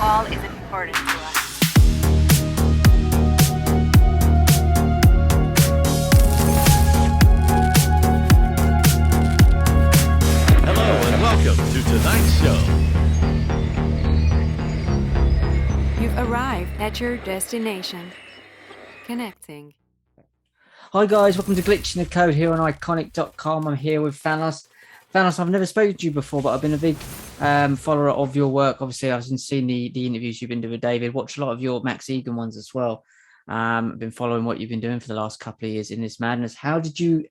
all is important to us. Hello and welcome to tonight's show. You've arrived at your destination. Connecting. Hi guys, welcome to Glitching the Code here on iconic.com. I'm here with Fanos. Fanos, I've never spoken to you before, but I've been a big follower of your work. Obviously, I've seen the interviews you've been doing with David, watched a lot of your Max Egan ones as well. I've been following what you've been doing for the last couple of years in this madness. How did you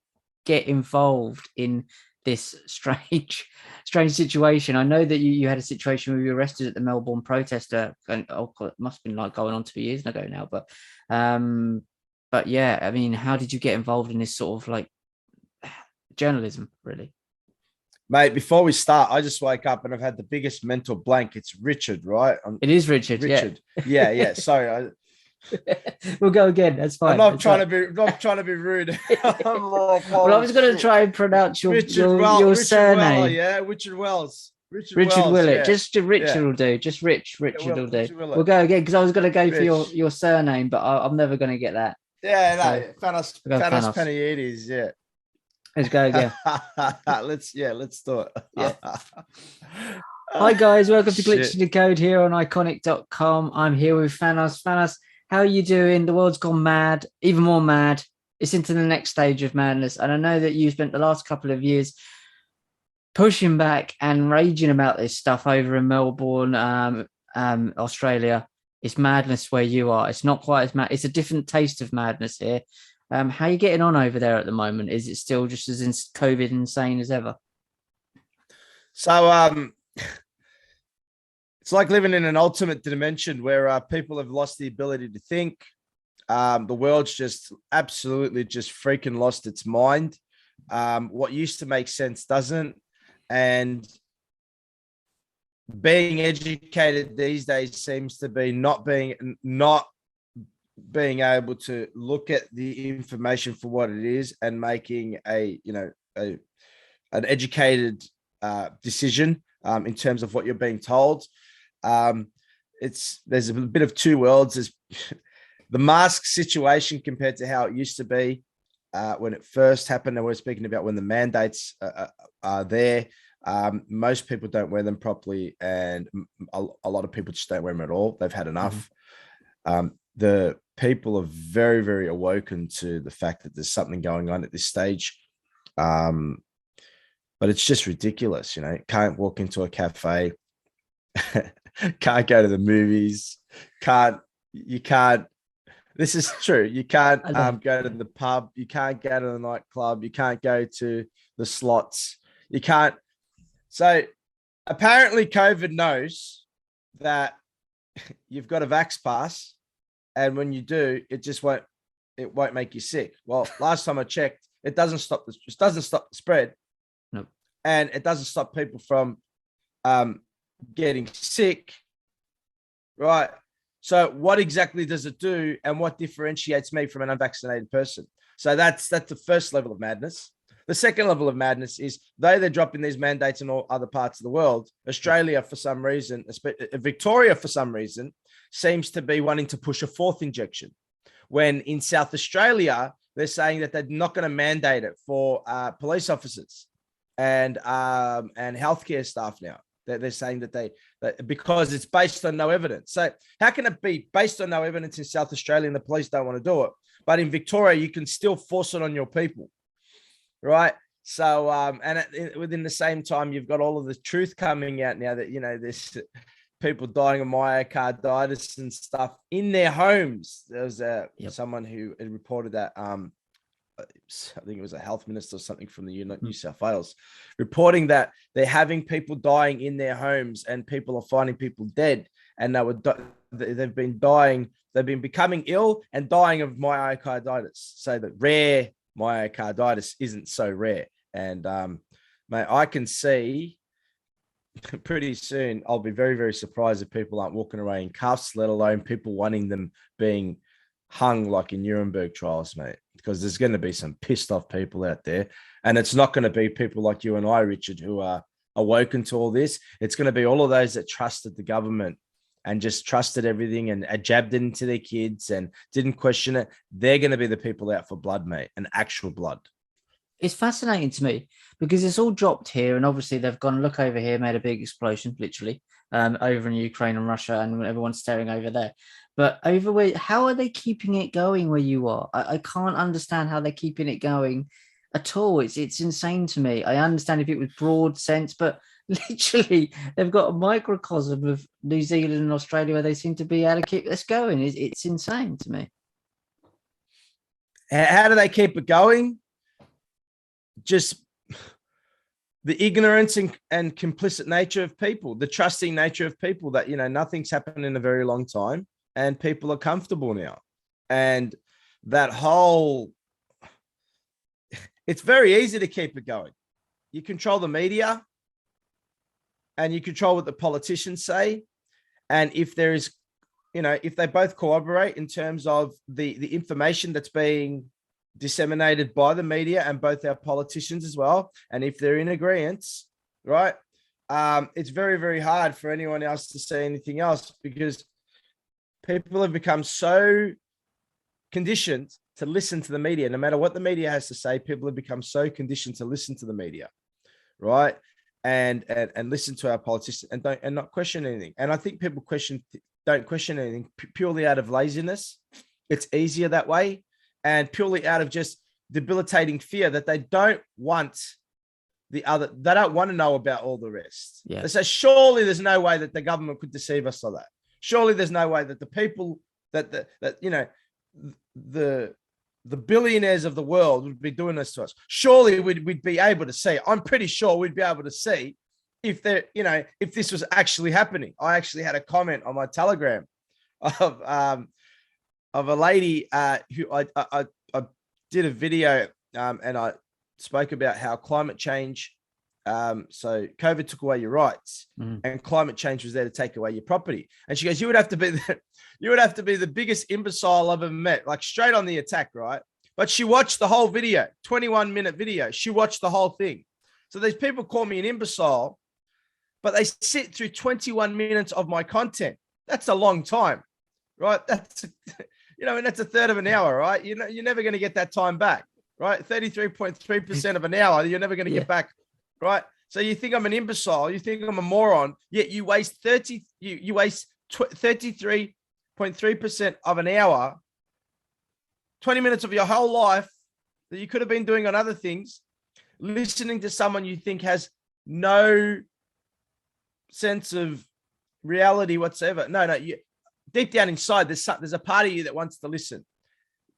get involved in this strange situation? I know that you had a situation where you were arrested at the Melbourne protester, and it must have been like going on 2 years ago now, but yeah, I mean, how did you get involved in this sort of like journalism, really? Mate, before we start, I just wake up and I've had the biggest mental blank. It's Richard, right? It is Richard. Richard. Yeah. Sorry. We'll go again. That's fine. I'm not trying to be rude. Well, I was going to try and pronounce your Richard surname. Well, yeah, Richard Wells. Richard Willett. Yeah. Just Richard will do. Just Richard will do. Richard We'll go again because I was going to go for your surname, but I'm never going to get that. Yeah, no, So, Fanos Panayides, yeah. Let's go again. let's do it. Yeah. Hi guys, welcome to Glitching the Code here on iconic.com. I'm here with Fanos. Fanos, how are you doing? The world's gone mad, even more mad. It's into the next stage of madness. And I know that you spent the last couple of years pushing back and raging about this stuff over in Melbourne, Australia. It's madness where you are. It's not quite as mad. It's a different taste of madness here. How are you getting on over there at the moment? Is it still just as COVID insane as ever? So it's like living in an alternate dimension where people have lost the ability to think. The world's just absolutely just freaking lost its mind. What used to make sense doesn't. And being educated these days seems to be not being able to look at the information for what it is and making an educated decision in terms of what you're being told. There's a bit of two worlds. There's the mask situation compared to how it used to be when it first happened, and we're speaking about when the mandates are there. Most people don't wear them properly, and a lot of people just don't wear them at all. They've had enough. The people are very, very awoken to the fact that there's something going on at this stage. But it's just ridiculous, can't walk into a cafe, can't go to the movies, this is true. You can't go to the pub, you can't go to the nightclub, you can't go to the slots, you can't. So apparently COVID knows that you've got a vax pass, and when you do, it won't make you sick. Well, last time I checked, it doesn't stop the spread. No. And it doesn't stop people from getting sick. Right. So what exactly does it do, and what differentiates me from an unvaccinated person? So that's the first level of madness. The second level of madness is, though they're dropping these mandates in all other parts of the world, Australia, for some reason, Victoria, for some reason, seems to be wanting to push a fourth injection. When in South Australia, they're saying that they're not going to mandate it for police officers and healthcare staff now. They're saying that because it's based on no evidence. So how can it be based on no evidence in South Australia and the police don't want to do it, but in Victoria you can still force it on your people, right? So within the same time, you've got all of the truth coming out now that there's people dying of myocarditis and stuff in their homes. There was someone who had reported that. I think it was a health minister or something from the New South Wales, reporting that they're having people dying in their homes, and people are finding people dead, and they've been becoming ill and dying of myocarditis. So that rare myocarditis isn't so rare. And mate, I can see pretty soon I'll be very, very surprised if people aren't walking away in cuffs, let alone people wanting them being hung like in Nuremberg trials, mate, because there's going to be some pissed off people out there. And it's not going to be people like you and I, Richard, who are awoken to all this. It's going to be all of those that trusted the government and just trusted everything and jabbed it into their kids and didn't question it, they're going to be the people out for blood, mate, and actual blood. It's fascinating to me because it's all dropped here, and obviously they've gone, look over here, made a big explosion, literally, over in Ukraine and Russia, and everyone's staring over there. But over where, how are they keeping it going where you are? I can't understand how they're keeping it going at all. It's insane to me. I understand if it was broad sense, but literally they've got a microcosm of New Zealand and Australia where they seem to be able to keep this going. It's insane to me. How do they keep it going? Just the ignorance and complicit nature of people, the trusting nature of people that, nothing's happened in a very long time and people are comfortable now. And that whole, it's very easy to keep it going. You control the media and you control what the politicians say. And if there is, if they both cooperate in terms of the information that's being disseminated by the media and both our politicians as well, and if they're in agreement, right, it's very, very hard for anyone else to say anything else because people have become so conditioned to listen to the media. No matter what the media has to say, people have become so conditioned to listen to the media, right, and listen to our politicians and not question anything. And I think people don't question anything purely out of laziness. It's easier that way. And purely out of just debilitating fear that they don't want they don't want to know about all the rest. Yeah. They say, surely there's no way that the government could deceive us like that. Surely there's no way that the people that the billionaires of the world would be doing this to us. Surely we'd be able to see. I'm pretty sure we'd be able to see if if this was actually happening. I actually had a comment on my Telegram of a lady who I did a video and I spoke about how climate change, so COVID took away your rights and climate change was there to take away your property. And she goes, you would have to be the biggest imbecile I've ever met, like straight on the attack, right? But she watched the whole video, 21-minute video. She watched the whole thing. So these people call me an imbecile, but they sit through 21 minutes of my content. That's a long time, right? That's and that's a third of an hour, right? You're never going to get that time back, right? 33.3% of an hour, you're never going to get back, right? So you think I'm an imbecile, you think I'm a moron, yet you waste 33.3% of an hour, 20 minutes of your whole life that you could have been doing on other things, listening to someone you think has no sense of reality whatsoever. No, deep down inside, there's a part of you that wants to listen,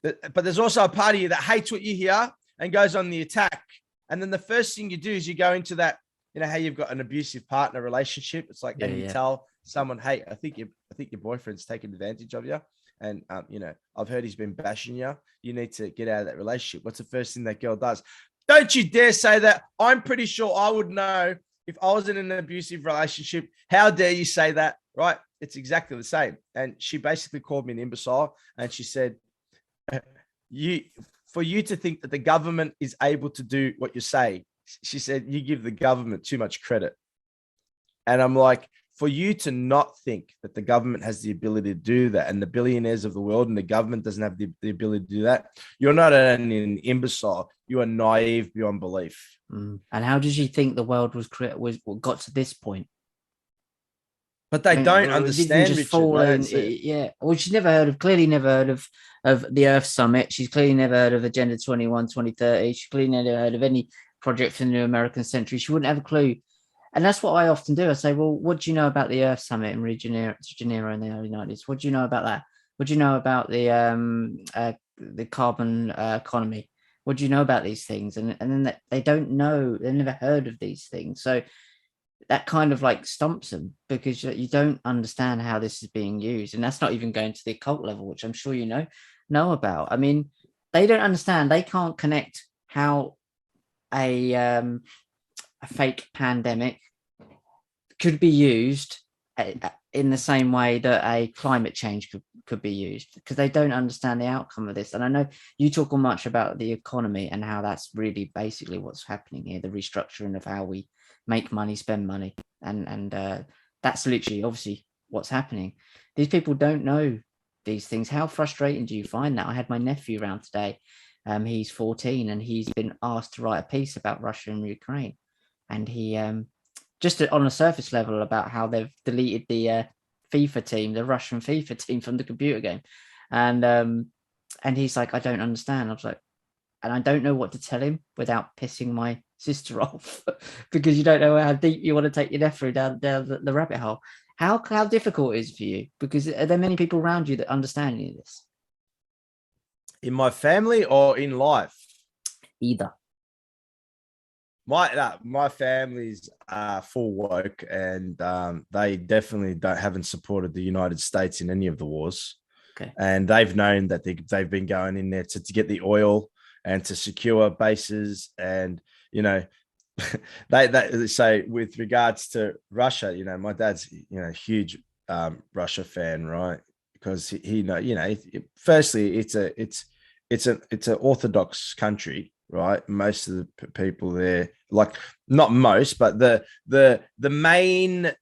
but there's also a part of you that hates what you hear and goes on the attack. And then the first thing you do is you go into that, how you've got an abusive partner relationship. It's like, you tell someone, hey, I think your boyfriend's taking advantage of you. And, I've heard he's been bashing you. You need to get out of that relationship. What's the first thing that girl does? Don't you dare say that. I'm pretty sure I would know if I was in an abusive relationship. How dare you say that? Right? It's exactly the same. And she basically called me an imbecile. And she said, for you to think that the government is able to do what you say, she said, you give the government too much credit. And I'm like, for you to not think that the government has the ability to do that, and the billionaires of the world and the government doesn't have the ability to do that, you're not an imbecile. You are naive beyond belief. And how did you think the world got to this point? But they don't understand. Just fall in, Well, she's clearly never heard of the Earth Summit. She's clearly never heard of Agenda 21, 2030. She's clearly never heard of any project for the new American century. She wouldn't have a clue. And that's what I often do. I say, well, what do you know about the Earth Summit in Rio de Janeiro in the early 90s? What do you know about that? What do you know about the carbon economy? What do you know about these things? And then they don't know. They've never heard of these things. So that kind of like stumps them because you don't understand how this is being used. And that's not even going to the occult level, which I'm sure you know about. I mean, they don't understand. They can't connect how a fake pandemic could be used in the same way that a climate change could be used, because they don't understand the outcome of this. And I know you talk much about the economy and how that's really basically what's happening here, the restructuring of how we make money, spend money. And that's literally, obviously, what's happening. These people don't know these things. How frustrating do you find that? I had my nephew around today. He's 14 and he's been asked to write a piece about Russia and Ukraine. And he just on a surface level about how they've deleted the FIFA team, the Russian FIFA team from the computer game. And he's like, I don't understand. I was like, and I don't know what to tell him without pissing my sister off because you don't know how deep you want to take your nephew down the rabbit hole. How difficult it is for you? Because are there many people around you that understand any of this? In my family or in life? Either. My family's full woke, and they definitely haven't supported the United States in any of the wars. Okay. And they've known that they've been going in there to get the oil and to secure bases. And, you know, they say with regards to Russia, you know, my dad's, you know, huge Russia fan, right? Because he know, you know, firstly, it's an Orthodox country, right? Most of the people there, like not most, but the main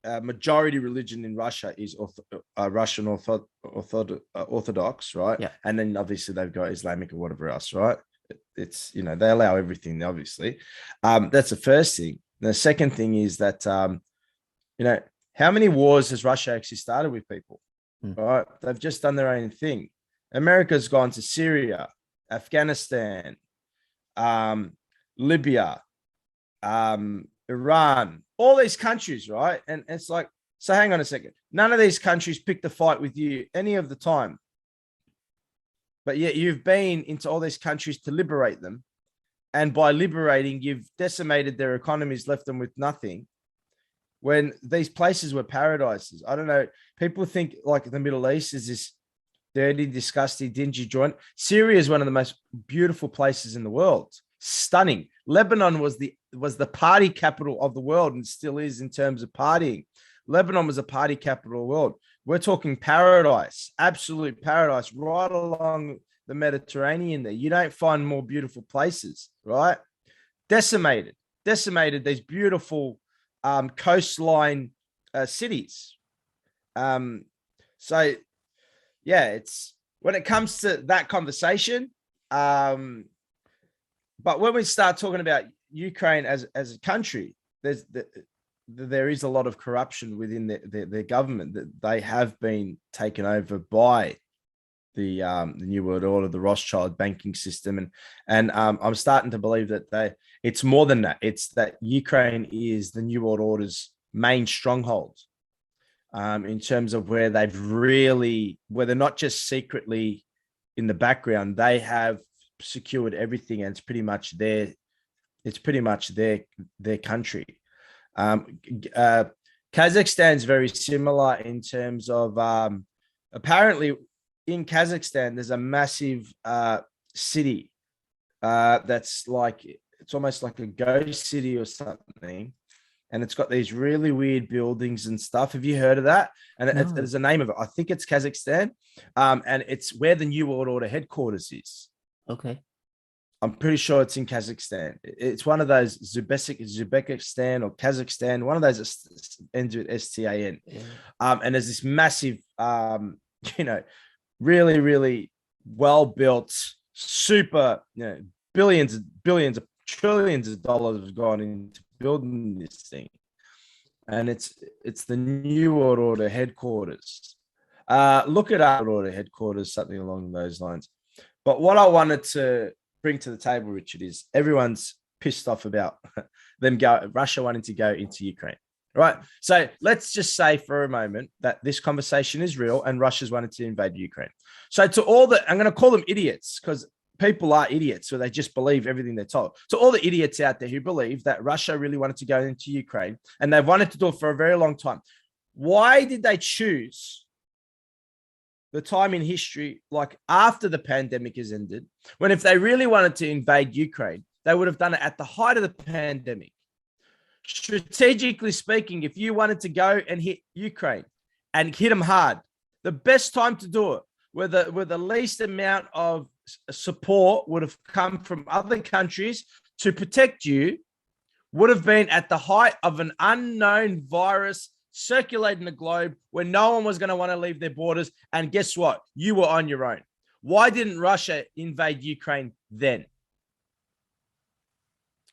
majority religion in Russia is Russian Orthodox, right? Yeah. And then obviously they've got Islamic or whatever else, right? It's, you know, they allow everything, obviously. That's the first thing. The second thing is that, you know, how many wars has Russia actually started with people? Right? They've just done their own thing. America's gone to Syria, Afghanistan, Libya, Iran, all these countries, right? And it's like, so hang on a second. None of these countries picked a fight with you any of the time. But yet you've been into all these countries to liberate them. And by liberating, you've decimated their economies, left them with nothing. When these places were paradises. I don't know. People think like the Middle East is this dirty, disgusting, dingy joint. Syria is one of the most beautiful places in the world. Stunning. Lebanon was the party capital of the world and still is in terms of partying. Lebanon was a party capital of the world. We're talking paradise, absolute paradise, right along the Mediterranean there. You don't find more beautiful places, right? Decimated these beautiful coastline cities. So yeah, it's when it comes to that conversation. But when we start talking about Ukraine as a country, there is a lot of corruption within their government, that they have been taken over by the New World Order, the Rothschild banking system. And I'm starting to believe that it's more than that. It's that Ukraine is the New World Order's main stronghold in terms of where they're not just secretly in the background, they have secured everything, and it's pretty much their country. Kazakhstan's very similar in terms of apparently in Kazakhstan there's a massive city that's like, it's almost like a ghost city or something, and it's got these really weird buildings and stuff. Have you heard of that? And No. there's a name of it. I think it's Kazakhstan, and it's where the New World Order headquarters is. Okay. I'm pretty sure it's in Kazakhstan. It's one of those Uzbekistan or Kazakhstan, one of those ends with STAN. Yeah. And there's this massive, you know, really, really well-built, super, you know, billions, trillions of dollars have gone into building this thing. And it's the New World Order headquarters. Look at our order headquarters, something along those lines. But what I wanted to bring to the table, Richard, is everyone's pissed off about Russia wanting to go into Ukraine, right? So let's just say for a moment that this conversation is real and Russia's wanted to invade Ukraine. So to all I'm going to call them idiots, because people are idiots, so they just believe everything they're told. To all the idiots out there who believe that Russia really wanted to go into Ukraine and they've wanted to do it for a very long time, why did they choose the time in history, like after the pandemic has ended, when if they really wanted to invade Ukraine, they would have done it at the height of the pandemic? Strategically speaking, if you wanted to go and hit Ukraine and hit them hard, the best time to do it, where the least amount of support would have come from other countries to protect you, would have been at the height of an unknown virus circulating the globe when no one was going to want to leave their borders. And guess what? You were on your own. Why didn't Russia invade Ukraine then?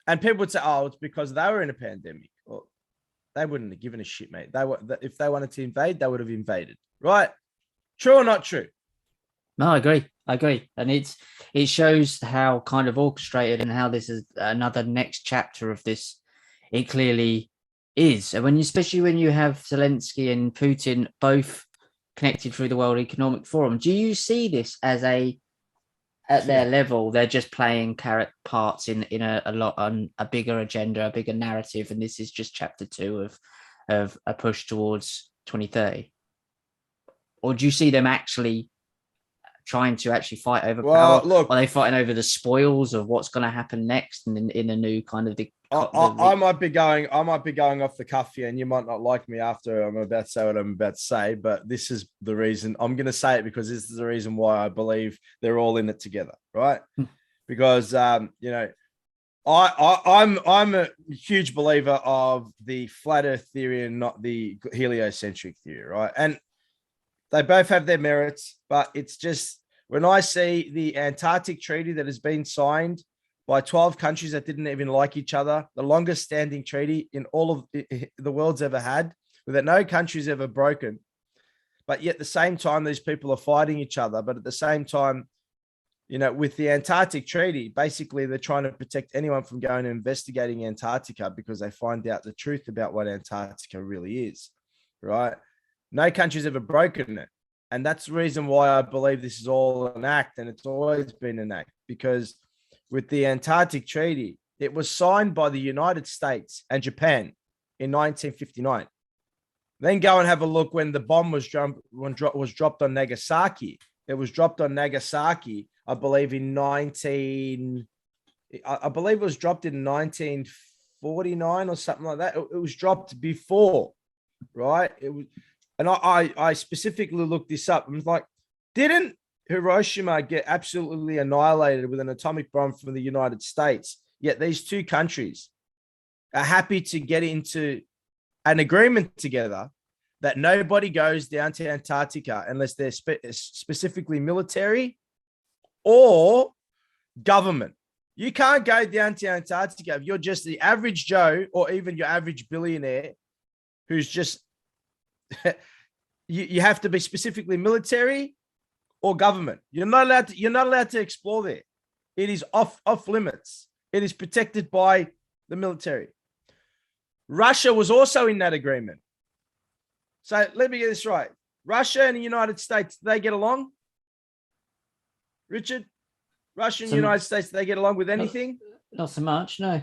And people would say, oh, it's because they were in a pandemic. Well, they wouldn't have given a shit, mate. If they wanted to invade, they would have invaded. Right? True or not true? No, I agree. And it shows how kind of orchestrated and how this is another next chapter of this. It clearly is. And especially when you have Zelensky and Putin both connected through the World Economic Forum, do you see this as at their level, they're just playing parts in a lot on a bigger agenda, a bigger narrative, and this is just chapter 2 of a push towards 2030? Or do you see them actually trying to fight over power? Look, are they fighting over the spoils of what's going to happen next in a new kind of I might be going off the cuff here, and you might not like me after I'm about to say what I'm about to say, but this is the reason I'm going to say it, because this is the reason why I believe they're all in it together, right? Because I'm a huge believer of the flat Earth theory and not the heliocentric theory, right? And they both have their merits, but it's just when I see the Antarctic Treaty that has been signed by 12 countries that didn't even like each other, the longest standing treaty in all of the world's ever had, that no country's ever broken. But yet at the same time, these people are fighting each other. But at the same time, with the Antarctic Treaty, basically they're trying to protect anyone from going and investigating Antarctica because they find out the truth about what Antarctica really is, right? No country's ever broken it. And that's the reason why I believe this is all an act, and it's always been an act, because with the Antarctic Treaty, it was signed by the United States and Japan in 1959. Then go and have a look when the bomb was dropped on Nagasaki. It was dropped on Nagasaki, I believe, it was dropped in 1949 or something like that. It was dropped before, right? It was, and I specifically looked this up. I was like, didn't Hiroshima get absolutely annihilated with an atomic bomb from the United States? Yet these two countries are happy to get into an agreement together that nobody goes down to Antarctica unless they're specifically military or government. You can't go down to Antarctica if you're just the average Joe or even your average billionaire who's just, you have to be specifically military or government. You're not allowed to explore there. It is off limits. It is protected by the military. Russia was also in that agreement. So let me get this right. Russia and the United States, do they get along? Richard? Russia and the United States, do they get along with anything? Not so much, no.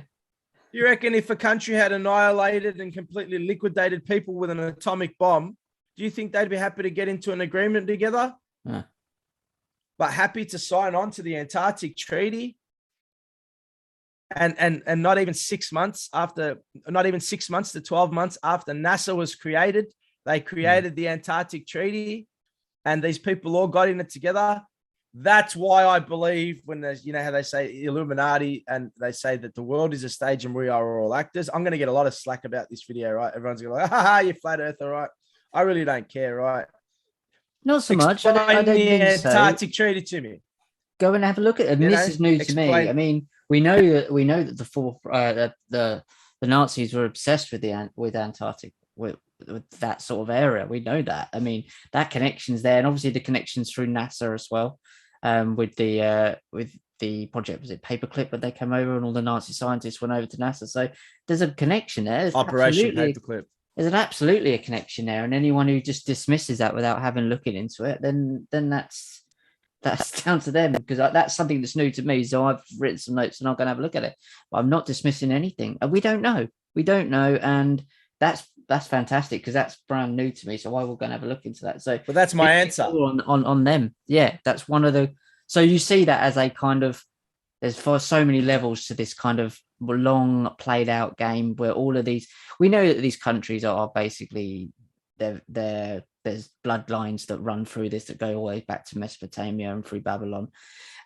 You reckon if a country had annihilated and completely liquidated people with an atomic bomb, do you think they'd be happy to get into an agreement together? No. But happy to sign on to the Antarctic Treaty? And not even 6 months after, not even 6 months to 12 months after NASA was created, they created the Antarctic Treaty, and these people all got in it together. That's why I believe when there's, how they say Illuminati, and they say that the world is a stage and we are all actors. I'm going to get a lot of slack about this video, right? Everyone's going to be like, ha, you flat earther, right? I really don't care, right? Not so much. I don't the think Antarctic so. Treaty to me. Go and have a look at it. This is new to me. I mean, we know that the Nazis were obsessed with Antarctic, with that sort of area. We know that. I mean, that connection's there, and obviously the connections through NASA as well. With the project, was it Paperclip, but they came over and all the Nazi scientists went over to NASA. So there's a connection there. There's Operation Paperclip. There's absolutely a connection there, and anyone who just dismisses that without having looking into it, then that's down to them, because that's something that's new to me. So I've written some notes and I'm going to have a look at it. But I'm not dismissing anything. And we don't know, and that's fantastic, because that's brand new to me. So I will go and have a look into that. So, but that's my answer on them. Yeah, that's one of the. So you see that as a kind of, there's for so many levels to this kind of long played out game where all of these, we know that these countries are basically there's bloodlines that run through this that go all the way back to Mesopotamia and through Babylon.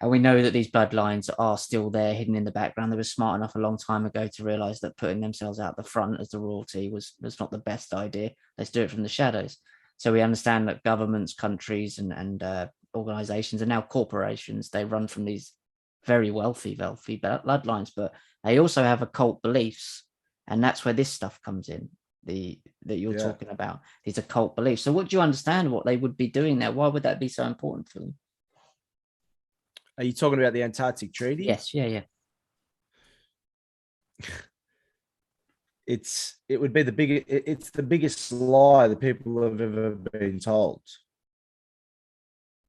And we know that these bloodlines are still there, hidden in the background. They were smart enough a long time ago to realize that putting themselves out the front as the royalty was not the best idea. Let's do it from the shadows. So we understand that governments, countries, and organizations, and now corporations, they run from these very wealthy bloodlines, but they also have occult beliefs. And that's where this stuff comes in, that you're talking about, these occult beliefs. So what do you understand what they would be doing there? Why would that be so important for them? Are you talking about the Antarctic Treaty? Yes, yeah. It's the biggest lie that people have ever been told.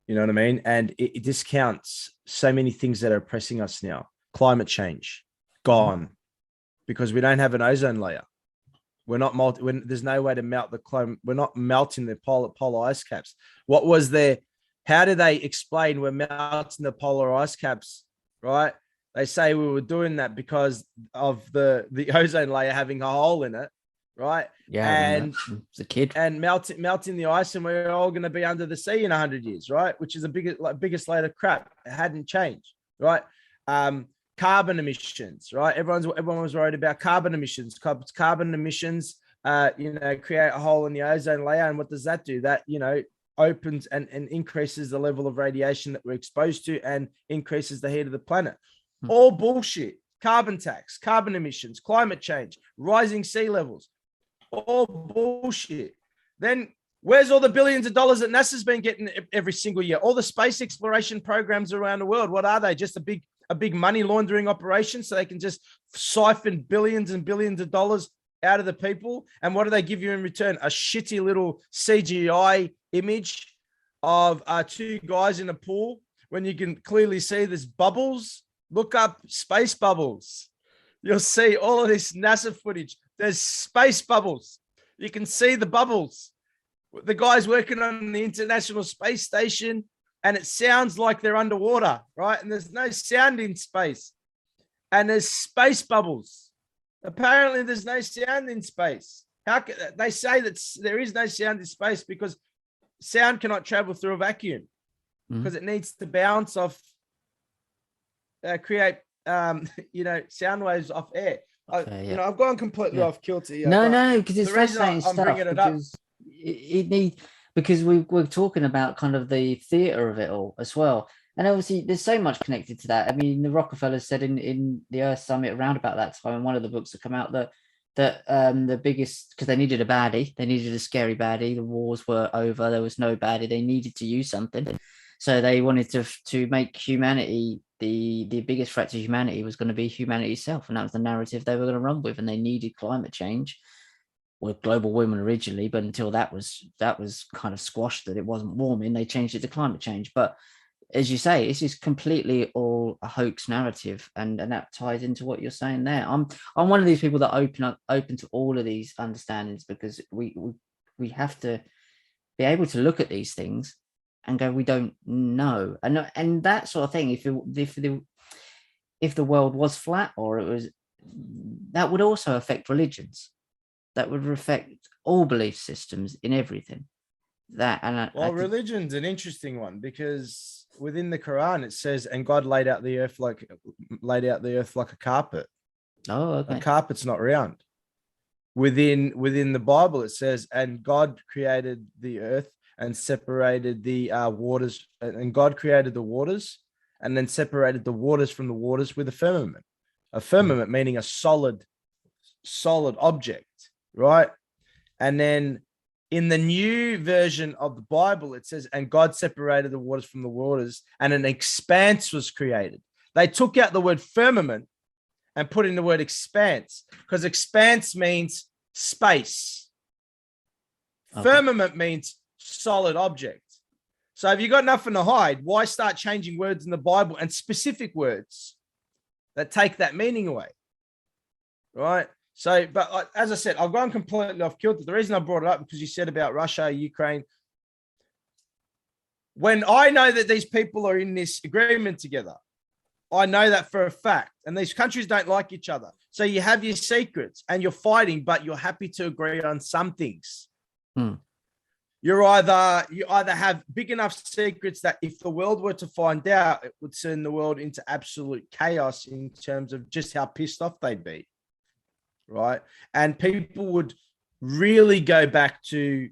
You know what I mean? And it discounts so many things that are oppressing us now. Climate change, gone, because we don't have an ozone layer. We're not there's no way to melt the climate. We're not melting the polar ice caps. What was there? How do they explain we're melting the polar ice caps, right? They say we were doing that because of the ozone layer having a hole in it, right? Yeah, and as a kid, and melting the ice, and we're all going to be under the sea in 100 years, right? Which is the biggest load of crap. It hadn't changed, right? Carbon emissions, right? Everyone was worried about carbon emissions. Carbon emissions, create a hole in the ozone layer, and what does that do? That opens and increases the level of radiation that we're exposed to, and increases the heat of the planet. All bullshit. Carbon tax, carbon emissions, climate change, rising sea levels, all bullshit. Then where's all the billions of dollars that NASA's been getting every single year? All the space exploration programs around the world, what are they? Just a big money laundering operation so they can just siphon billions and billions of dollars out of the people? And what do they give you in return? A shitty little CGI image of two guys in a pool when you can clearly see there's bubbles. Look up space bubbles. You'll see all of this NASA footage. There's space bubbles. You can see the bubbles. The guys working on the International Space Station, and it sounds like they're underwater, right? And there's no sound in space. And there's space bubbles. Apparently, there's no sound in space. How can they say that there is no sound in space? Because sound cannot travel through a vacuum, because it needs to bounce off. Create sound waves off air. I've gone completely off kilter here. No, because it's the reason fascinating I'm stuff. bringing it up, because we're talking about kind of the theater of it all as well, and obviously there's so much connected to that. I mean, the Rockefellers said in the Earth Summit around about that time, in one of the books that come out, that the biggest, because they needed a baddie, they needed a scary baddie. The wars were over, there was no baddie, they needed to use something. So they wanted to make humanity, the biggest threat to humanity was going to be humanity itself. And that was the narrative they were going to run with. And they needed climate change, or global warming originally, but until that was kind of squashed, that it wasn't warming, they changed it to climate change. But as you say, this is completely all a hoax narrative, and that ties into what you're saying there. I'm one of these people that open to all of these understandings, because we have to be able to look at these things and go, we don't know, and that sort of thing. If the world was flat, or it was, that would also affect religions. That would affect all belief systems in everything. Religion's an interesting one, because within the Quran it says, and God laid out the earth like a carpet. Oh, okay. A carpet's not round. Within the Bible it says, and God created the earth and separated the waters, and God created the waters and then separated the waters from the waters with a firmament. A firmament meaning a solid object, right? And then in the new version of the Bible, it says, and God separated the waters from the waters, and an expanse was created. They took out the word firmament and put in the word expanse, because expanse means space. Okay. Firmament means solid object. So if you got nothing to hide, why start changing words in the Bible, and specific words that take that meaning away, right? So, but as I said, I've gone completely off kilter. The reason I brought it up, because you said about Russia, Ukraine. When I know that these people are in this agreement together, I know that for a fact, and these countries don't like each other. So you have your secrets and you're fighting, but you're happy to agree on some things. you either have big enough secrets that if the world were to find out, it would send the world into absolute chaos in terms of just how pissed off they'd be, right? And people would really go back to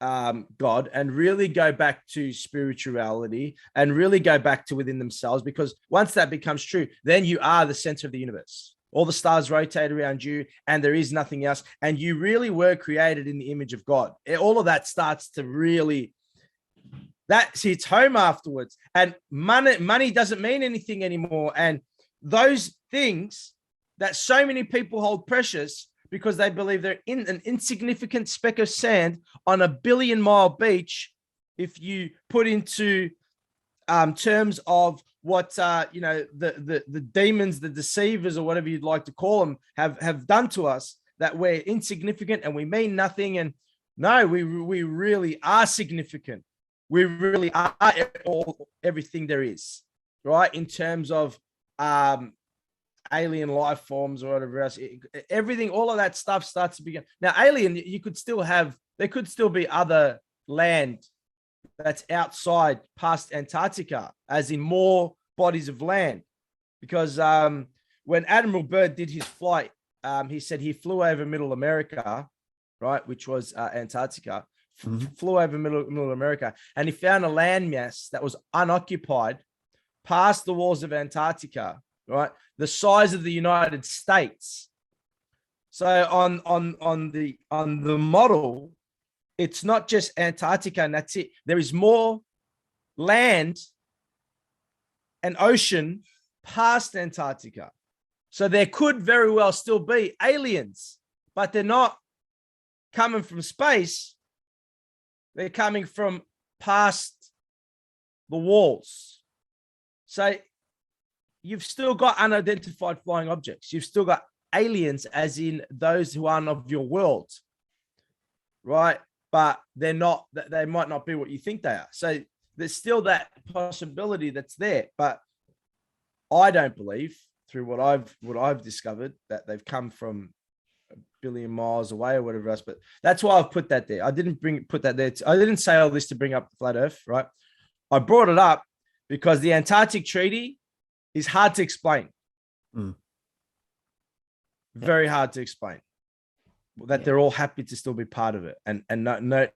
God and really go back to spirituality and really go back to within themselves, because once that becomes true, then you are the center of the universe. All the stars rotate around you and there is nothing else. And you really were created in the image of God. All of that starts to really, that hits home afterwards. And money doesn't mean anything anymore. And those things that so many people hold precious because they believe they're in an insignificant speck of sand on a 1-billion-mile beach, if you put into terms of what the demons, the deceivers, or whatever you'd like to call them, have done to us, that we're insignificant and we mean nothing. And no, we really are significant. We really are everything there is, right? In terms of alien life forms or whatever else, everything, all of that stuff starts to begin. Now, alien, there could still be other land that's outside past Antarctica, as in more bodies of land. Because when Admiral Byrd did his flight, he said he flew over Middle America, right, which was Antarctica, flew over Middle America, and he found a landmass that was unoccupied past the walls of Antarctica, right, the size of the United States. So on the model, it's not just Antarctica and that's it. There is more land and ocean past Antarctica. So there could very well still be aliens, but they're not coming from space. They're coming from past the walls. So you've still got unidentified flying objects. You've still got aliens, as in those who aren't of your world, right? But they might not be what you think they are. So there's still that possibility that's there. But I don't believe, through what I've discovered, that they've come from 1 billion miles away or whatever else. But that's why I've put that there. I didn't put that there. I didn't say all this to bring up the flat Earth, right? I brought it up because the Antarctic Treaty is hard to explain. Very hard to explain. That they're all happy to still be part of it, and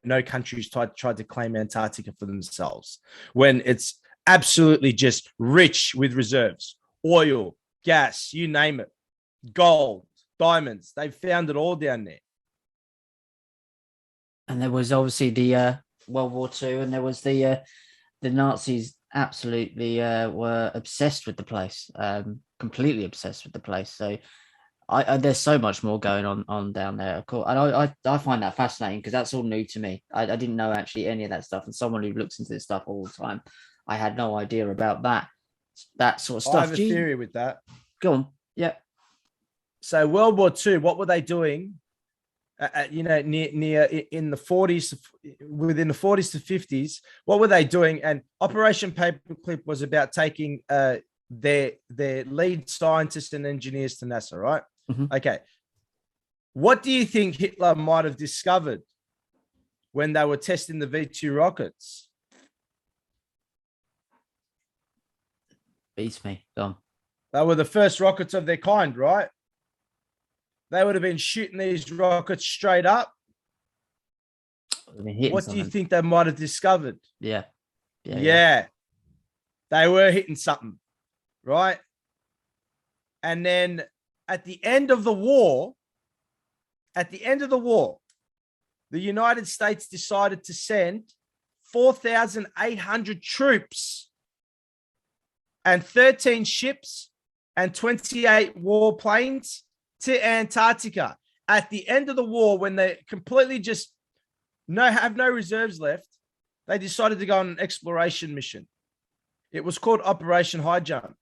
no countries tried to claim Antarctica for themselves when it's absolutely just rich with reserves, oil, gas, you name it, gold, diamonds. They've found it all down there. And there was obviously the World War II, and there was the Nazis absolutely were obsessed with the place, completely obsessed with the place. So there's so much more going on down there, of course, and I find that fascinating because that's all new to me. I didn't know actually any of that stuff, and someone who looks into this stuff all the time, I had no idea about that sort of stuff. I have a theory with that. Go on. Yeah. So World War II, what were they doing? Near in the 40s, within the 40s to 50s, what were they doing? And Operation Paperclip was about taking their lead scientists and engineers to NASA, right? Mm-hmm. Okay. What do you think Hitler might have discovered when they were testing the V2 rockets? Beats me. Go on. They were the first rockets of their kind, right? They would have been shooting these rockets straight up. What do you think they might have discovered? Yeah. They were hitting something, right? And then at the end of the war, the United States decided to send 4,800 troops and 13 ships and 28 warplanes to Antarctica. At the end of the war, when they completely just have no reserves left, they decided to go on an exploration mission. It was called Operation High Jump.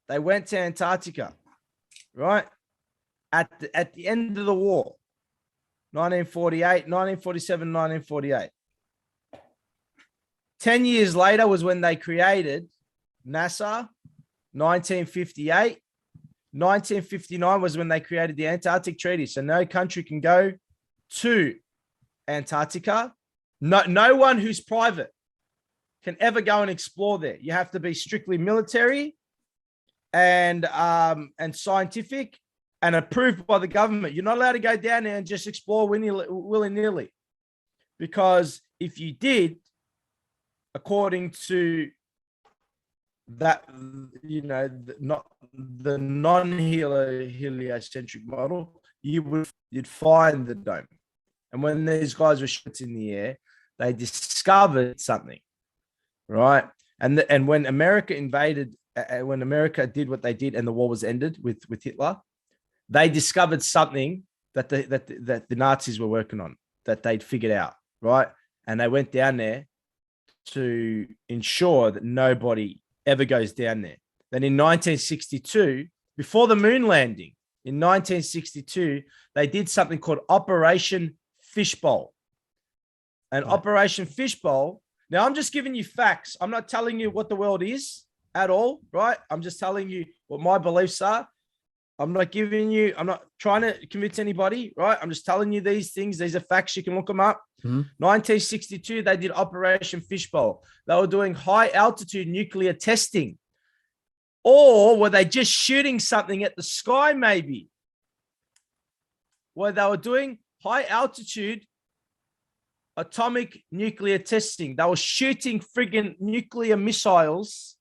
They went to Antarctica, right? At the end of the war, 1948, 1947, 1948. 10 years later was when they created NASA, 1958. 1959 was when they created the Antarctic Treaty. So no country can go to Antarctica, No one who's private can ever go and explore there. You have to be strictly military and scientific and approved by the government. You're not allowed to go down there and just explore willy-nilly. Because if you did, according to that, not the non-heliocentric model, you'd find the dome. And when these guys were shot in the air, they discovered something, right? And when America invaded, when America did what they did, and the war was ended with Hitler, they discovered something that the Nazis were working on, that they'd figured out, right? And they went down there to ensure that nobody ever goes down there. Then in 1962, before the moon landing, in 1962, they did something called Operation Fishbowl. And Operation Fishbowl, now I'm just giving you facts. I'm not telling you what the world is at all, right? I'm just telling you what my beliefs are. I'm not trying to convince anybody, right? I'm just telling you these things. These are facts. You can look them up. 1962, they did Operation Fishbowl. They were doing high altitude nuclear testing. Or were they just shooting something at the sky, maybe? Where they were doing high altitude atomic nuclear testing. They were shooting friggin' nuclear missiles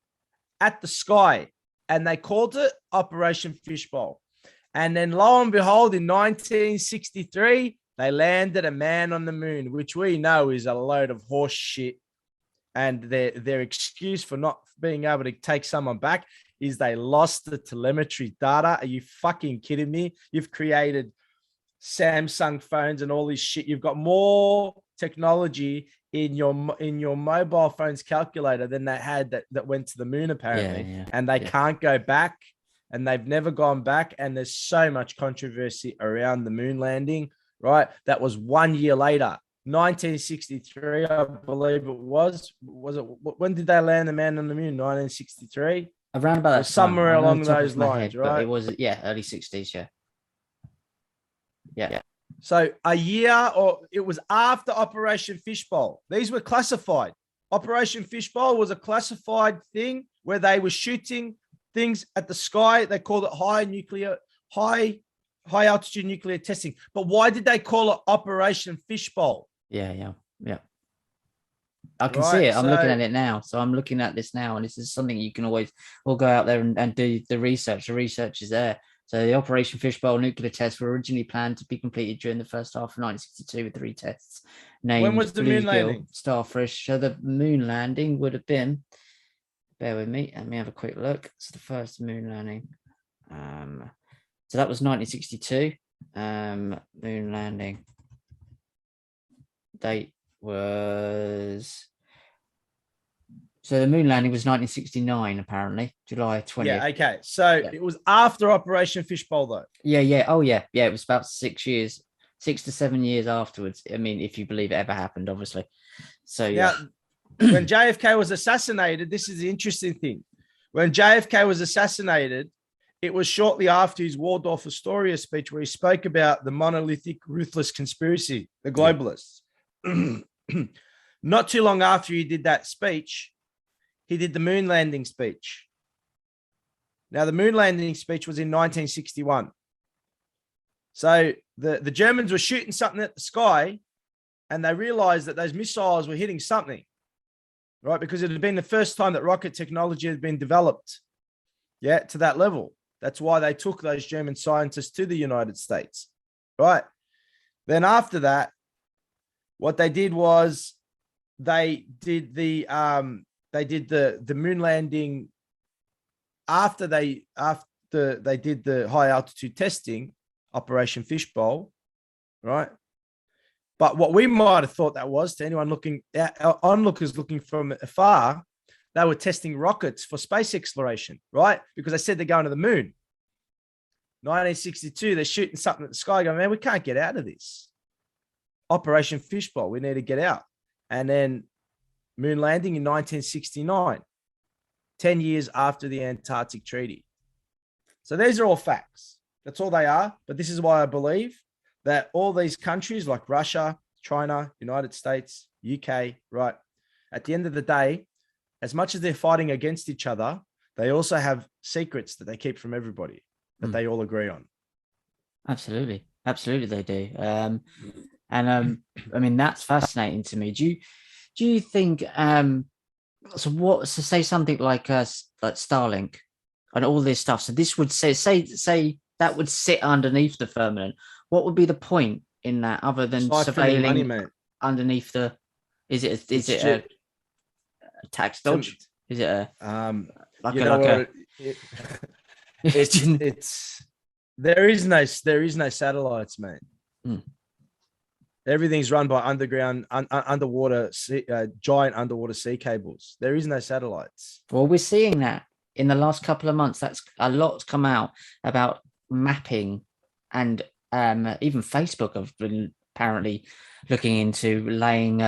at the sky. And they called it Operation Fishbowl. And then lo and behold, in 1963, they landed a man on the moon, which we know is a load of horse shit. And their excuse for not being able to take someone back is they lost the telemetry data. Are you fucking kidding me? You've created Samsung phones and all this shit. You've got more technology in your mobile phone's calculator than they had that went to the moon, apparently. And they can't go back, and they've never gone back. And there's so much controversy around the moon landing, right? That was 1 year later, 1963, I believe it was. Was it? When did they land the man on the moon? 1963? Around about that somewhere time, along those lines, head, right? It was, early 60s, yeah. So a year, or it was after Operation Fishbowl. These were classified. Operation Fishbowl was a classified thing where they were shooting things at the sky. They called it high altitude nuclear testing. But why did they call it Operation Fishbowl? Yeah. I can see it. I'm looking at it now. So I'm looking at this now, and this is something you can always go out there and do the research. The research is there. So the Operation Fishbowl nuclear tests were originally planned to be completed during the first half of 1962 with 3 tests. When was the moon landing? Starfish. So the moon landing would have been, bear with me, let me have a quick look. It's the first moon landing. So that was 1962. Moon landing date was... So the moon landing was 1969, apparently, July 20th. Yeah, okay. So it was after Operation Fishbowl, though. Yeah. Oh, yeah. Yeah, it was about 6 to 7 years afterwards. I mean, if you believe it ever happened, obviously. So, yeah. Now, when JFK was assassinated, this is the interesting thing. When JFK was assassinated, it was shortly after his Waldorf Astoria speech where he spoke about the monolithic, ruthless conspiracy, the globalists. Not too long after he did that speech, he did the moon landing speech. Now, the moon landing speech was in 1961. So the Germans were shooting something at the sky, and they realized that those missiles were hitting something, right? Because it had been the first time that rocket technology had been developed, to that level. That's why they took those German scientists to the United States, right? Then after that, what they did was they did the moon landing after they did the high altitude testing, Operation Fishbowl, right? But what we might have thought that was, to anyone looking, onlookers looking from afar, they were testing rockets for space exploration, right? Because they said they're going to the moon. 1962, they're shooting something at the sky, going, man, we can't get out of this. Operation Fishbowl, we need to get out. And then moon landing in 1969, 10 years after the Antarctic Treaty. So these are all facts. That's all they are. But this is why I believe that all these countries like Russia, China, United States, UK, right? At the end of the day, as much as they're fighting against each other, they also have secrets that they keep from everybody that they all agree on. Absolutely. Absolutely they do. I mean, that's fascinating to me. Do you think so say something like Starlink and all this stuff. So this would say that would sit underneath the firmament. What would be the point in that other than Siphoning money, surveilling mate. underneath the is it a tax dodge? Is it a like you a know like what a it's there is no satellites, mate. Everything's run by underground underwater giant underwater sea cables. There is no satellites. Well, we're seeing that in the last couple of months. That's a lot's come out about mapping, and even Facebook have been apparently looking into laying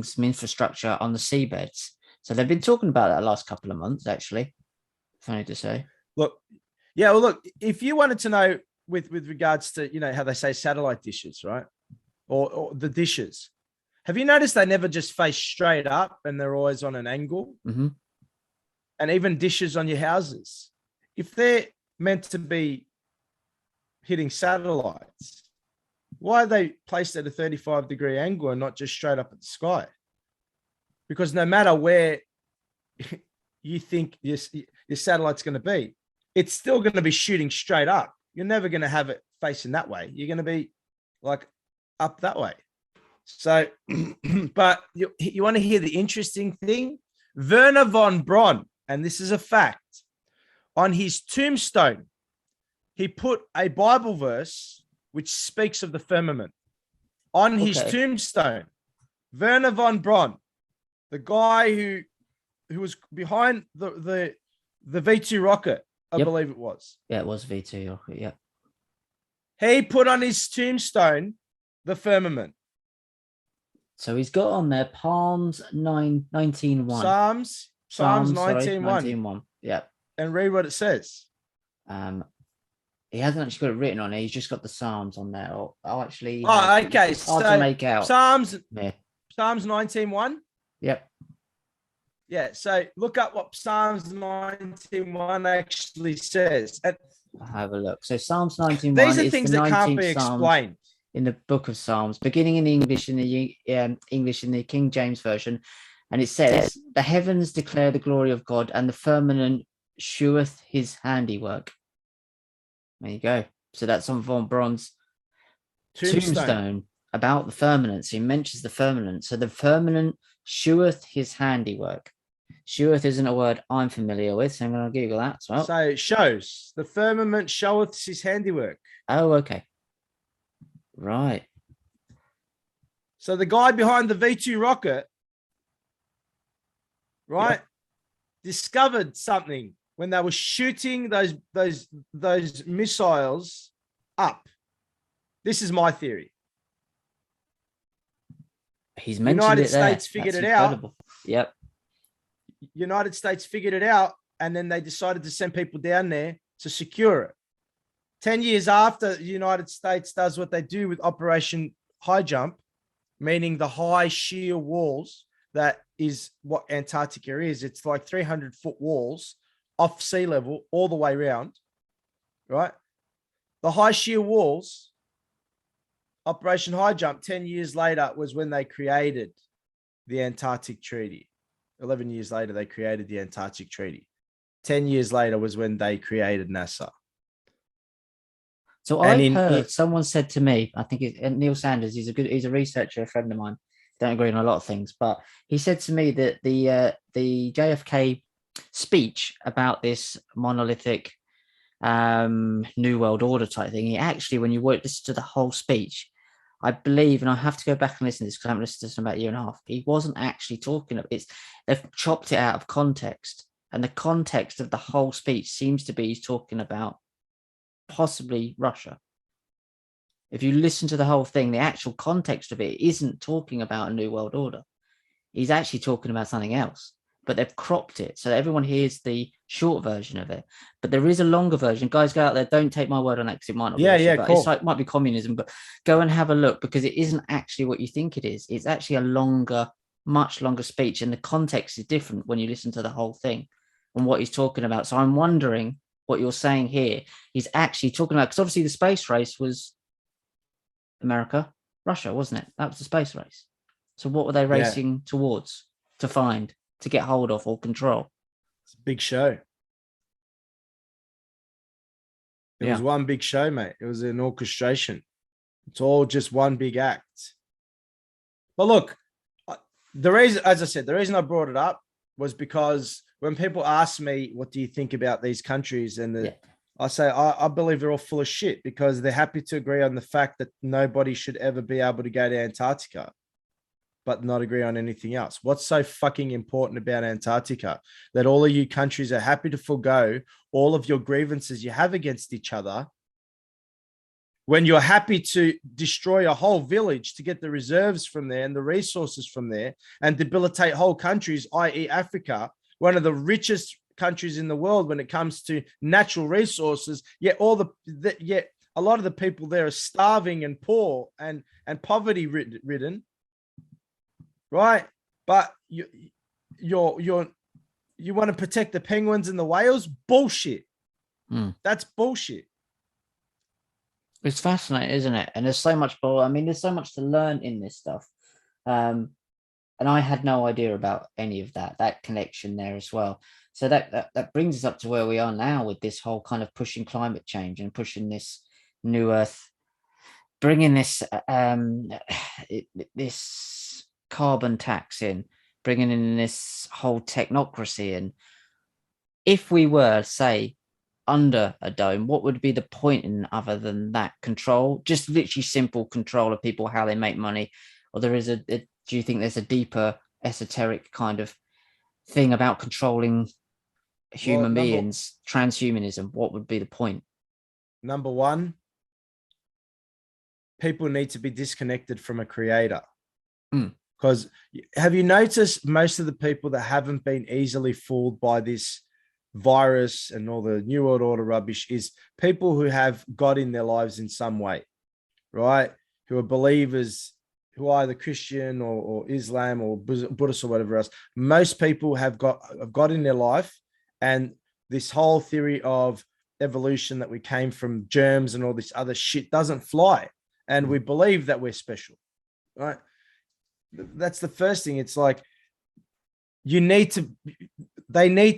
some infrastructure on the seabeds. So they've been talking about that the last couple of months, actually. Funny to say. Look, yeah, well, look, if you wanted to know with regards to, how they say satellite dishes, right? Or the dishes. Have you noticed they never just face straight up and they're always on an angle? Mm-hmm. And even dishes on your houses. If they're meant to be hitting satellites, why are they placed at a 35-degree angle and not just straight up at the sky? Because no matter where you think your satellite's going to be, it's still going to be shooting straight up. You're never going to have it facing that way. You're going to be like up that way. So, but you want to hear the interesting thing? Werner von Braun, and this is a fact, on his tombstone, he put a Bible verse which speaks of the firmament. On his tombstone, Werner von Braun, the guy who was behind the V2 rocket, I believe it was. Yeah, it was V2 rocket, yeah. He put on his tombstone the firmament. So he's got on there Psalms 19:1. Psalms 19:1. Yeah. And read what it says. He hasn't actually got it written on it. He's just got the Psalms on there. Okay. It's hard to make out. Psalms 19:1. Yep. Yeah. So look up what Psalms 19:1 actually says. And I'll have a look. So Psalms 19:1. These are things that can't be Psalms explained in the Book of Psalms, beginning in English in the King James version, and it says, "The heavens declare the glory of God, and the firmament sheweth His handiwork." There you go. So that's on von Braun's tombstone about the firmament. So he mentions the firmament. So the firmament sheweth His handiwork. Sheweth isn't a word I'm familiar with, so I'm going to Google that as well. So it shows the firmament showeth His handiwork. Oh, okay. Right. So the guy behind the V2 rocket, right, discovered something when they were shooting those missiles up. This is my theory. He's mentioned United it there. States figured That's it incredible. out. Yep. United States figured it out, and then they decided to send people down there to secure it. 10 years after the United States does what they do with Operation High Jump, meaning the high sheer walls, that is what Antarctica is. It's like 300-foot walls off sea level all the way around, right? The high sheer walls, Operation High Jump, 10 years later was when they created the Antarctic Treaty. 11 years later, they created the Antarctic Treaty. 10 years later was when they created NASA. So I heard someone said to me, I think it's Neil Sanders, he's a researcher, a friend of mine. Don't agree on a lot of things, but he said to me that the JFK speech about this monolithic New World Order type thing, he actually, when you listen to the whole speech, I believe, and I have to go back and listen to this because I haven't listened to this in about a year and a half, he wasn't actually talking about it. They've chopped it out of context, and the context of the whole speech seems to be he's talking about possibly Russia. If you listen to the whole thing, the actual context of it isn't talking about a new world order. He's actually talking about something else. but they've cropped it so that everyone hears the short version of it. But there is a longer version. Guys, go out there. Don't take my word on that because it might not be. Yeah, But cool. it's like, might be communism, but go and have a look because it isn't actually what you think it is. It's actually a longer, much longer speech, and the context is different when you listen to the whole thing and what he's talking about. So I'm wondering what you're saying here. He's actually talking about, because obviously the space race was America, Russia, wasn't it? That was the space race. So what were they racing towards, to find, to get hold of or control? It's a big show. It was one big show, mate. It was an orchestration. It's all just one big act. But look, the reason, as I said, the reason I brought it up was because when people ask me, what do you think about these countries? And I say, I believe they're all full of shit because they're happy to agree on the fact that nobody should ever be able to go to Antarctica, but not agree on anything else. What's so fucking important about Antarctica that all of you countries are happy to forgo all of your grievances you have against each other when you're happy to destroy a whole village to get the reserves from there and the resources from there and debilitate whole countries, i.e. Africa, one of the richest countries in the world when it comes to natural resources, yet yet a lot of the people there are starving and poor and poverty ridden, right? But you want to protect the penguins and the whales? Bullshit. That's bullshit. It's fascinating, isn't it? And there's so much more. I mean, there's so much to learn in this stuff. And I had no idea about any of that connection there as well. So that brings us up to where we are now with this whole kind of pushing climate change and pushing this new earth, bringing this this carbon tax in, bringing in this whole technocracy. And if we were, say, under a dome, what would be the point in other than that control? Just literally simple control of people, how they make money? Or there is do you think there's a deeper esoteric kind of thing about controlling human beings? Transhumanism, what would be the point? Number one, people need to be disconnected from a creator. Because have you noticed most of the people that haven't been easily fooled by this virus and all the New World Order rubbish is people who have God in their lives in some way, right? Who are believers, who are either Christian or Islam or Buddhist or whatever else. Most people have got God in their life, and this whole theory of evolution that we came from germs and all this other shit doesn't fly. And we believe that we're special, right? That's the first thing. It's like they need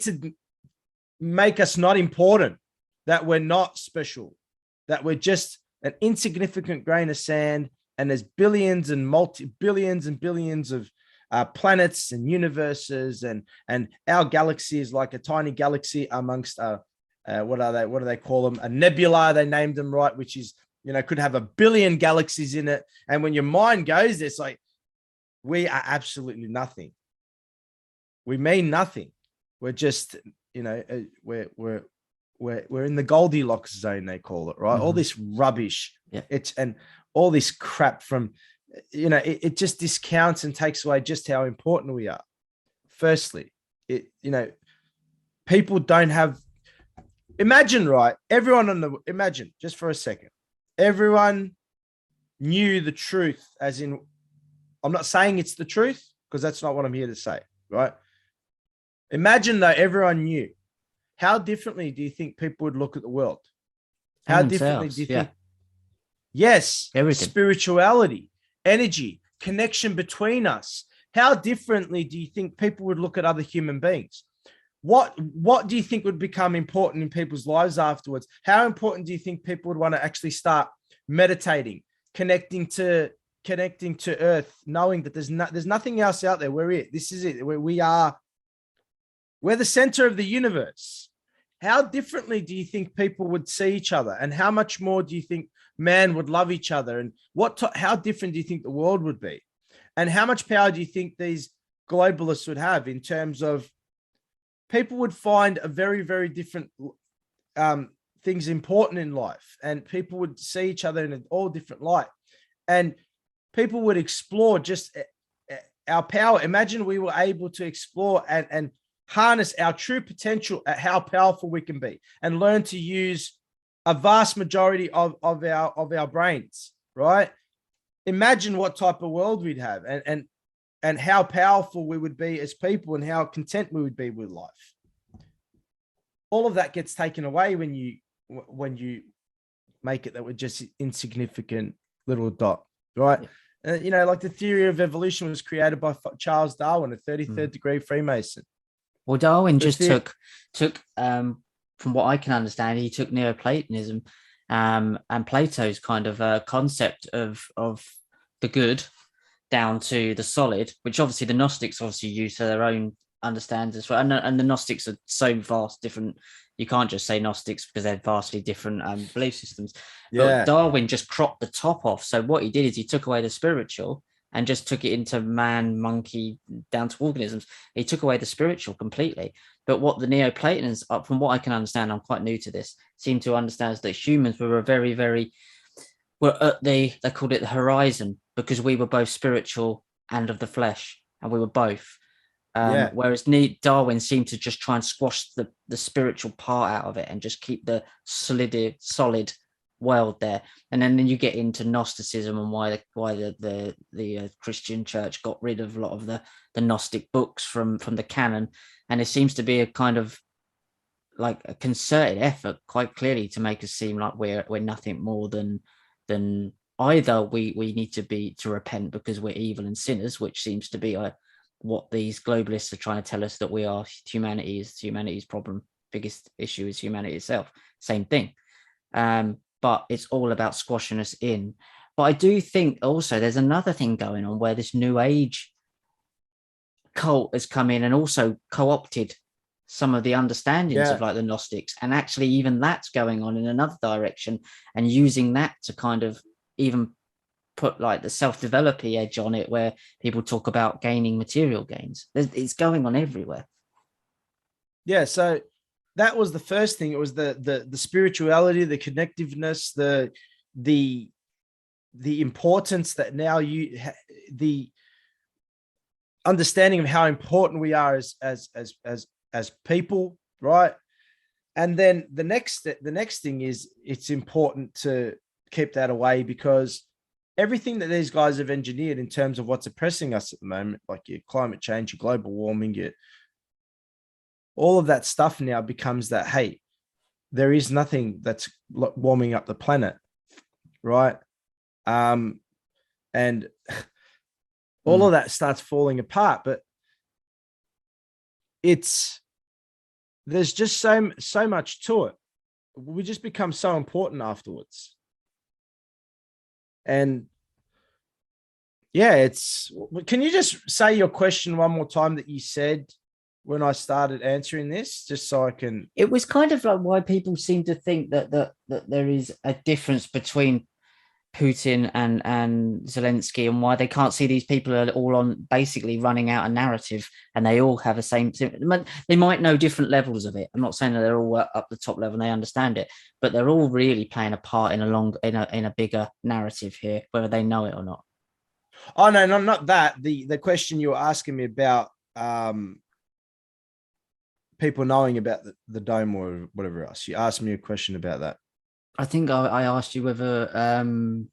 to make us not important, that we're not special, that we're just an insignificant grain of sand, and there's billions and multi-billions and billions of planets and universes, and our galaxy is like a tiny galaxy amongst what do they call them, a nebula, they named them, right, which is, could have 1 billion galaxies in it. And when your mind goes there, it's like, we are absolutely nothing. We mean nothing. We're just, we're in the Goldilocks zone, they call it, right? All this rubbish, and all this crap from, it just discounts and takes away just how important we are. Firstly, people don't have. Imagine, right? Imagine just for a second, everyone knew the truth, as in, I'm not saying it's the truth because that's not what I'm here to say, right? Imagine though everyone knew. How differently do you think people would look at the world? How differently do you think? Yes, everything. Spirituality, energy, connection between us. How differently do you think people would look at other human beings? What do you think would become important in people's lives afterwards? How important do you think people would want to actually start meditating, connecting to Earth, knowing that there's nothing else out there? We're it. This is it. We're the center of the universe. How differently do you think people would see each other? And how much more do you think man would love each other? And how different do you think the world would be? And how much power do you think these globalists would have in terms of people would find a very, very different things important in life, and people would see each other in an all different light, and people would explore just our power. Imagine we were able to explore and harness our true potential at how powerful we can be and learn to use a vast majority of our brains, right? Imagine what type of world we'd have and how powerful we would be as people and how content we would be with life. All of that gets taken away when you make it that we're just insignificant little dot, right? Yeah. Like the theory of evolution was created by Charles Darwin, a 33rd degree Freemason. Well, Darwin just took from what I can understand, he took Neoplatonism and Plato's kind of concept of the good down to the solid, which obviously the Gnostics obviously use for their own understands as well. And the Gnostics are so vast different. You can't just say Gnostics because they're vastly different belief systems. Yeah. But Darwin just cropped the top off. So what he did is he took away the spiritual and just took it into man, monkey, down to organisms. He took away the spiritual completely. But what the Neoplatonians, from what I can understand, I'm quite new to this, seem to understand is that humans were were at they called it the horizon, because we were both spiritual and of the flesh, and we were both. Whereas Darwin seemed to just try and squash the spiritual part out of it and just keep the solid world there. And then you get into Gnosticism and why the Christian church got rid of a lot of the Gnostic books from the canon. And it seems to be a kind of like a concerted effort, quite clearly, to make us seem like we're nothing more than either we need to repent because we're evil and sinners, which seems to be what these globalists are trying to tell us, that we are humanity's problem. Biggest issue is humanity itself. Same thing. But it's all about squashing us in. But I do think also there's another thing going on where this New Age cult has come in and also co-opted some of the understandings of like the Gnostics, and actually even that's going on in another direction and using that to kind of even put like the self-developing edge on it, where people talk about gaining material gains. It's going on everywhere. Yeah, so that was the first thing. It was the spirituality, the connectiveness, the importance that now the understanding of how important we are as people, right? And then the next thing is it's important to keep that away, because everything that these guys have engineered in terms of what's oppressing us at the moment, like your climate change, your global warming, all of that stuff now becomes that, hey, there is nothing that's warming up the planet, right? And all of that starts falling apart. But there's just so much to it. We just become so important afterwards. And yeah, can you just say your question one more time that you said when I started answering this, just so I can? It was kind of like why people seem to think that there is a difference between Putin and Zelensky, and why they can't see these people are all on basically running out a narrative, and they all have the same. They might know different levels of it. I'm not saying that they're all up the top level and they understand it, but they're all really playing a part in a bigger narrative here, whether they know it or not. Oh no, not that. The question you were asking me about people knowing about the dome or whatever else. You asked me a question about that. I think I asked you whether I'm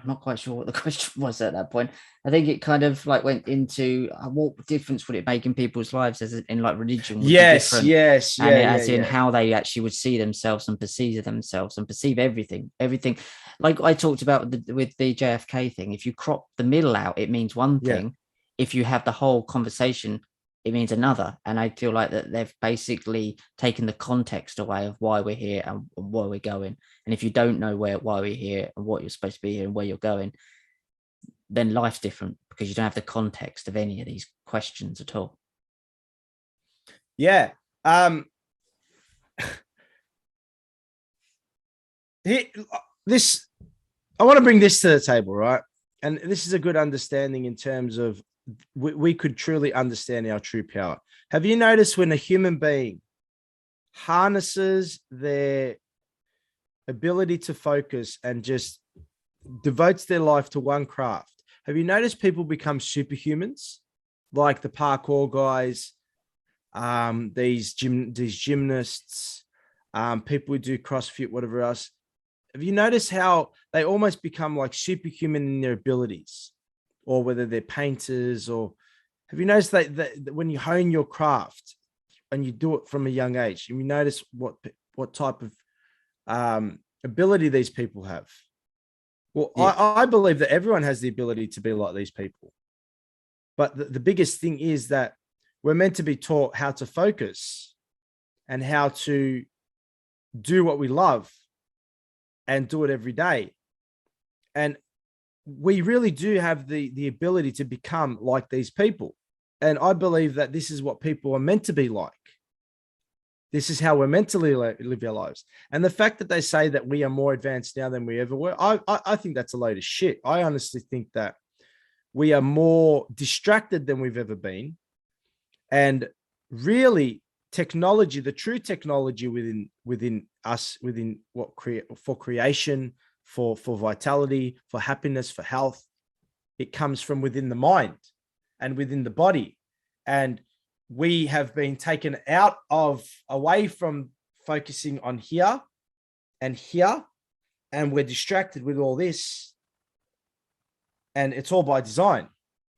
not quite sure what the question was at that point. I think it kind of like went into what difference would it make in people's lives as in like religion? Yes, in how they actually would see themselves and perceive everything. Like I talked about with the JFK thing. If you crop the middle out, it means one thing. If you have the whole conversation, it means another. And I feel like that they've basically taken the context away of why we're here and where we're going. And if you don't know why we're here and what you're supposed to be here and where you're going, then life's different, because you don't have the context of any of these questions at all. Yeah. I want to bring this to the table, right? And this is a good understanding in terms of we could truly understand our true power. Have you noticed when a human being harnesses their ability to focus and just devotes their life to one craft? have you noticed people become superhumans, like the parkour guys, these gymnasts, people who do CrossFit, whatever else? Have you noticed how they almost become like superhuman in their abilities, or whether they're painters, or have you noticed that when you hone your craft and you do it from a young age, you notice what type of ability these people have? Well, Yeah. I believe that everyone has the ability to be like these people. But the biggest thing is that we're meant to be taught how to focus and how to do what we love and do it every day. And we really do have the ability to become like these people. And I believe that this is what people are meant to be like. This is how we're meant to live our lives. And the fact that they say that we are more advanced now than we ever were, I think that's a load of shit. I honestly think that we are more distracted than we've ever been. And really, technology, the true technology within us, within for creation, for vitality, for happiness, for health, it comes from within the mind and within the body. And we have been taken away from focusing on here and here, and we're distracted with all this. And it's all by design,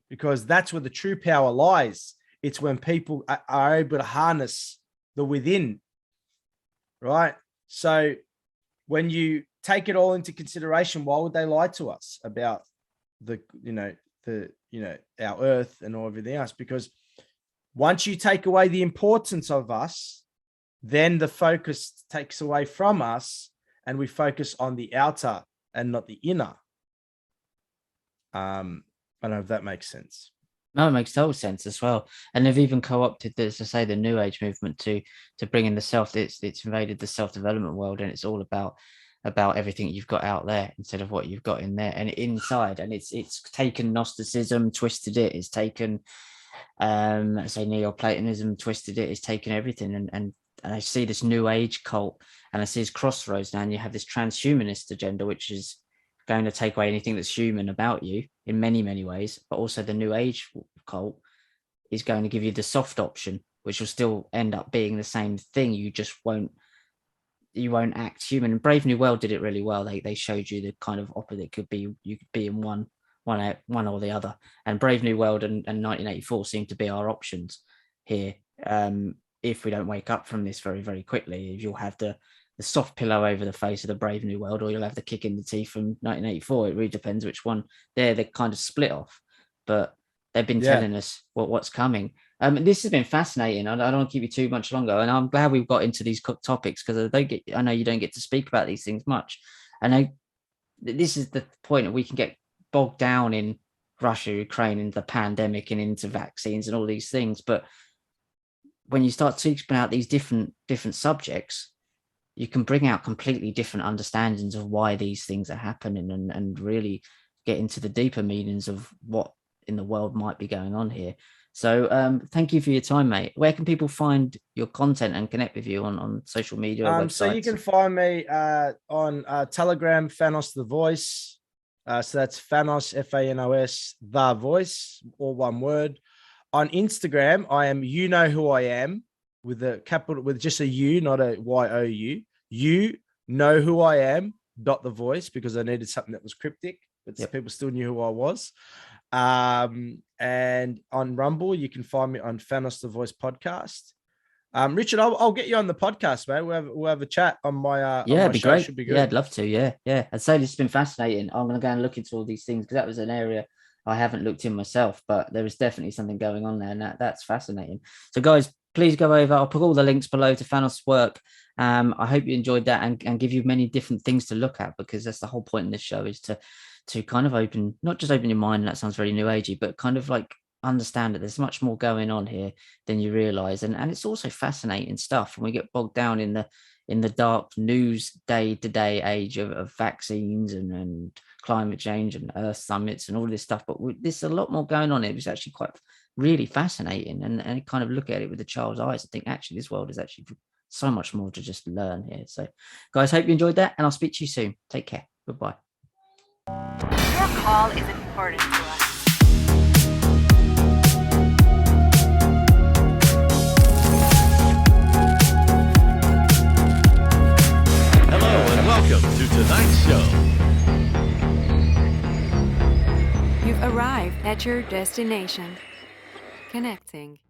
because that's where the true power lies. It's when people are able to harness the within, right? So when you take it all into consideration, why would they lie to us about our earth and all everything else? Because once you take away the importance of us, then the focus takes away from us, and we focus on the outer and not the inner. I don't know if that makes sense. No, it makes total sense as well. And they've even co-opted this, as I say, the New Age movement to bring in the self. It's invaded the self-development world, and it's all about everything you've got out there instead of what you've got in there and inside. And it's taken Gnosticism, twisted it. It's taken say Neoplatonism, twisted it. It's taken everything. And I see this New Age cult, and I see this crossroads now, and you have this transhumanist agenda, which is going to take away anything that's human about you in many, many ways. But also the New Age cult is going to give you the soft option, which will still end up being the same thing. You just won't act human. And Brave New World did it really well. They showed you the kind of opposite could be. You could be in one or the other. And Brave New World and 1984 seem to be our options here. If we don't wake up from this very, very quickly, you'll have the soft pillow over the face of the Brave New World, or you'll have the kick in the teeth from 1984. It really depends which one. They're kind of split off, but they've been telling us what's coming. This has been fascinating. I don't want to keep you too much longer, and I'm glad we've got into these topics, because I know you don't get to speak about these things much. I know this is the point that we can get bogged down in Russia, Ukraine, into the pandemic and into vaccines and all these things. But when you start talking about these different subjects, you can bring out completely different understandings of why these things are happening, and really get into the deeper meanings of what in the world might be going on here. So thank you for your time, mate. Where can people find your content and connect with you on social media or websites? So you can find me on Telegram, Fanos the Voice. So that's Fanos, Fanos, the Voice, all one word. On Instagram, I am You Know Who I Am, with a capital, with just a U, not a YOU. You Know Who I Am, .the Voice, because I needed something that was cryptic, but people still knew who I was. And on Rumble, you can find me on Fanos the Voice podcast. Richard, I'll get you on the podcast, mate. We'll have a chat on my it'd be show. great. Should be good. Yeah, I'd love to. Yeah. I'd say this has been fascinating. I'm going to go and look into all these things, because that was an area I haven't looked in myself, but there is definitely something going on there, and that's fascinating. So, guys, please go over. I'll put all the links below to Fanos' work. I hope you enjoyed that, and give you many different things to look at, because that's the whole point in this show, is to kind of not just open your mind. That sounds very new agey, but kind of like understand that there's much more going on here than you realize, and it's also fascinating stuff. And we get bogged down in the dark news day-to-day age of vaccines and climate change and Earth summits and all this stuff, but there's a lot more going on. It was actually quite really fascinating, and kind of look at it with a child's eyes and think, actually, this world is actually so much more to just learn here. So, guys, hope you enjoyed that, and I'll speak to you soon. Take care. Goodbye. Your call is important to us. welcome to tonight's show. You've arrived at your destination. Connecting.